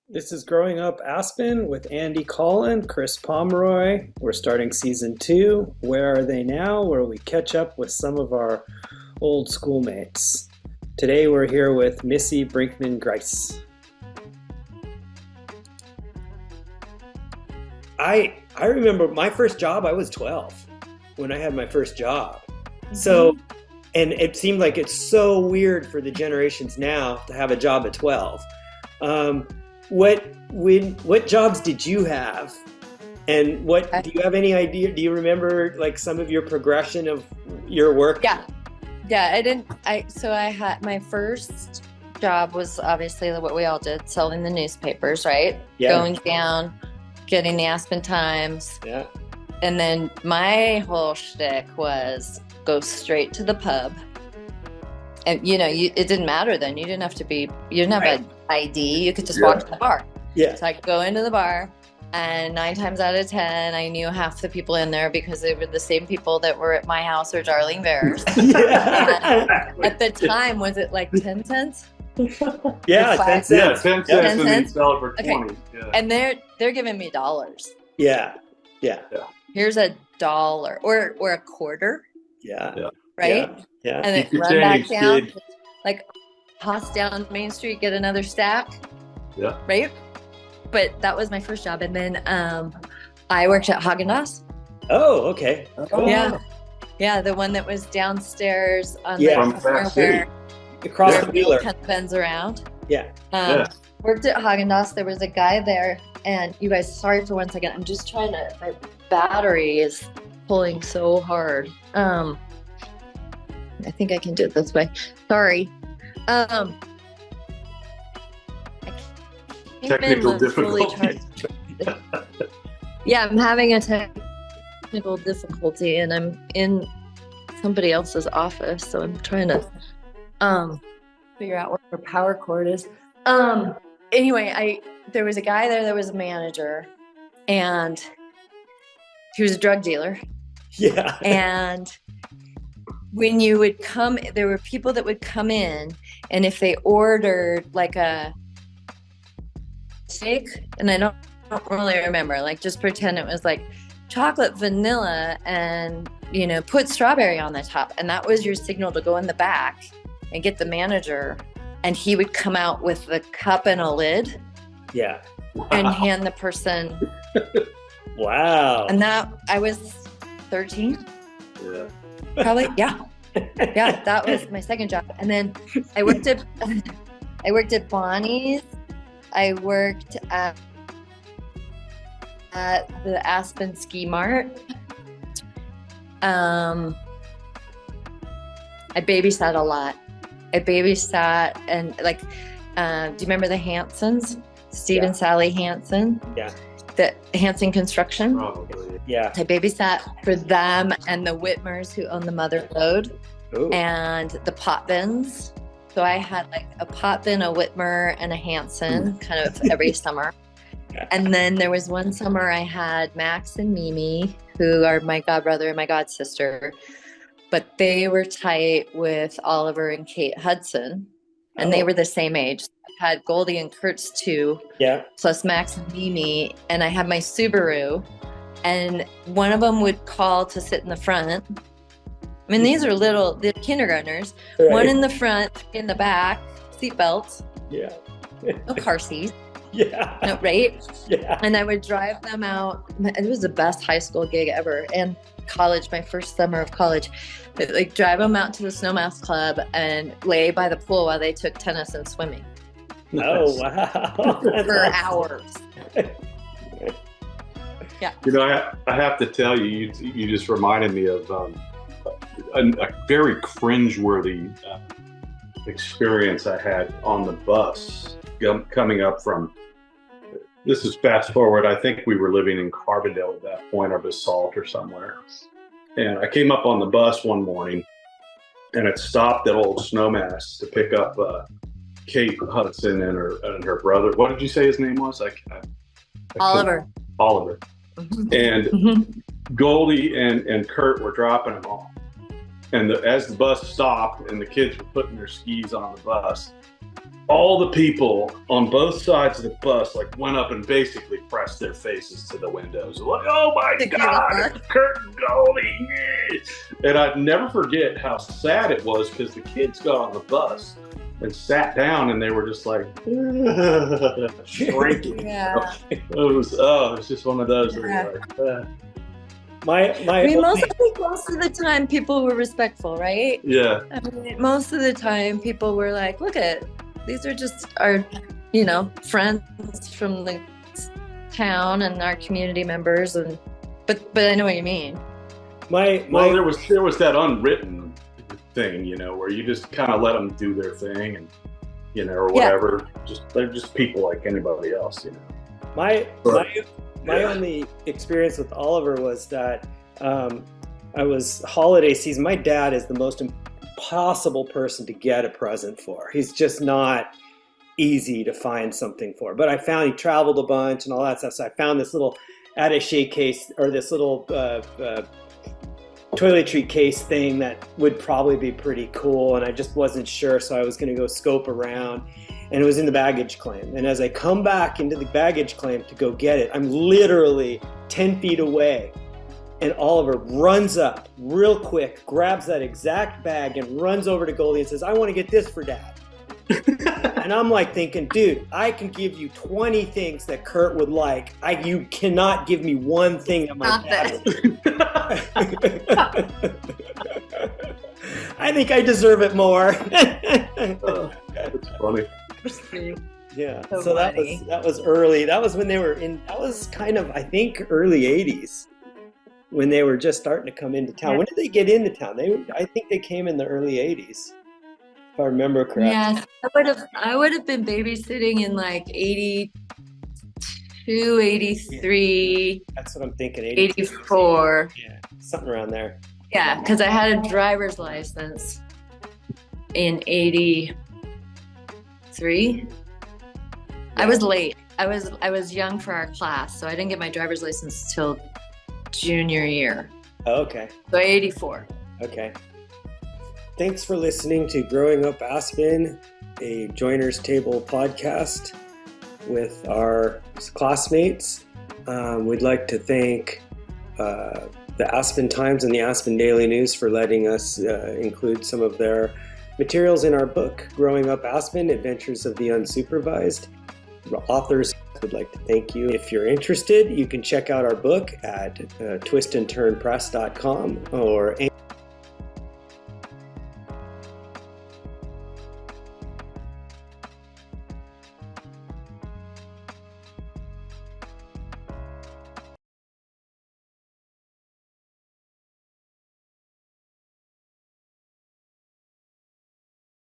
This is Growing Up Aspen with Andy Collin, Chris Pomeroy. We're starting season 2. Where Are They Now? Where we catch up with some of our old schoolmates. Today we're here with Missy Brinkman Greis. I remember my first job, I was 12 when I had my first job. So, and it seemed like it's so weird for the generations now to have a job at 12. What jobs did you have? And do you have any idea? Do you remember like some of your progression of your work? Yeah, I had my first job was obviously what we all did, selling the newspapers, right? Yeah. Going down, getting the Aspen Times. Yeah. And then my whole shtick was go straight to the pub. And it didn't matter then. You didn't have an ID. You could just walk to the bar. Yeah. So I could go into the bar, and 9 times out of 10, I knew half the people in there because they were the same people that were at my house or Darlene Bear's. Yeah. At the time, was it like 10 cents? Yeah, 10 cents. Yeah, 10 cents, 10 and then cents? sell it for Okay. 20. Yeah. And they're giving me dollars. Yeah. Here's $1 or a quarter, Yeah. right? Yeah. And then Keep your run back change, down, kid. like toss down Main Street, get another stack. Yeah. Right? But that was my first job. And then I worked at Haagen-Dazs. Oh, okay. Cool. Yeah, the one that was downstairs on Yeah. the From Fast City. Across where the Wheeler. kind of bends around. Yeah. Worked at Haagen-Dazs. There was a guy there, and you guys, sorry for 1 second. I'm just trying to. My battery is pulling so hard. I think I can do it this way. Sorry. I came in Technical with fully difficulties. charged. Yeah, I'm having a technical difficulty, and I'm in somebody else's office, so I'm trying to figure out where the power cord is. Anyway, there was a guy there that was a manager, and he was a drug dealer. Yeah. And when you would come, there were people that would come in, and if they ordered like a steak, and I don't really remember, like just pretend it was like chocolate vanilla and put strawberry on the top, and that was your signal to go in the back and get the manager, and he would come out with the cup and a lid Yeah. and hand the person. Wow. And that I was 13 Yeah. probably. Yeah, that was my second job. And then I worked at Bonnie's. I worked at the Aspen Ski Mart. I babysat a lot. I babysat and do you remember the Hansons? Steve and Sally Hanson? Yeah. The Hanson Construction? Probably. Yeah. I babysat for them and the Whitmers who own the Mother Lode Ooh. and the Potvins. So I had like a Potvin, a Whitmer, and a Hanson kind of every summer. Yeah. And then there was one summer I had Max and Mimi, who are my godbrother and my godsister, but they were tight with Oliver and Kate Hudson, and they were the same age. I had Goldie and Kurtz too, Yeah. plus Max and Mimi, and I had my Subaru, and one of them would call to sit in the front. I mean, these are they're kindergartners. Right. One in the front, in the back, seatbelts, Yeah. no car seats, Yeah. no, right? Yeah. And I would drive them out. It was the best high school gig ever. And college, my first summer of college, like drive them out to the Snowmass Club and lay by the pool while they took tennis and swimming Oh, wow. for hours. Yeah. I have to tell you, you just reminded me of a very cringeworthy experience I had on the bus coming up from. This is fast forward. I think we were living in Carbondale at that point, or Basalt or somewhere. And I came up on the bus one morning, and it stopped at Old Snowmass to pick up Kate Hudson and her brother. What did you say his name was? Oliver. Oliver. And Goldie and Kurt were dropping them off. And as the bus stopped and the kids were putting their skis on the bus, all the people on both sides of the bus like went up and basically pressed their faces to the windows. Like, oh my God, it's Kurt and Goldie. And I'd never forget how sad it was because the kids got on the bus and sat down and they were just like shrinking. Yeah. It was just one of those where you're like, I mean, most of the time people were respectful, right? yeah. I mean, most of the time people were like, look these are just our, friends from the town and our community members, but I know what you mean. There was that unwritten thing, where you just kind of let them do their thing and, or whatever. Yeah. They're just people like anybody else, My only experience with Oliver was that I was holiday season. My dad is the most impossible person to get a present for. He's just not easy to find something for. But I found he traveled a bunch and all that stuff. So I found this little attaché case, or this little toiletry case thing that would probably be pretty cool. And I just wasn't sure. So I was going to go scope around. And it was in the baggage claim. And as I come back into the baggage claim to go get it, I'm literally 10 feet away. And Oliver runs up real quick, grabs that exact bag and runs over to Goldie and says, I want to get this for Dad. And I'm like thinking, dude, I can give you 20 things that Kurt would like. You cannot give me one thing that my dad would. I think I deserve it more. That's funny. Yeah, so that was early. That was when they were that was kind of, I think, early 80s when they were just starting to come into town. Yeah. When did they get into town? I think they came in the early 80s, if I remember correctly. Yes, I would have been babysitting in like 82, 83. Yeah, that's what I'm thinking. 84. Yeah, something around there. Yeah, because I had a driver's license in 83. I was late. I was young for our class, so I didn't get my driver's license till junior year. Oh, okay. So 84. Okay. Thanks for listening to Growing Up Aspen, a Joiner's Table podcast with our classmates. We'd like to thank the Aspen Times and the Aspen Daily News for letting us include some of their materials in our book, Growing Up Aspen, Adventures of the Unsupervised. The authors would like to thank you. If you're interested, you can check out our book at twistandturnpress.com or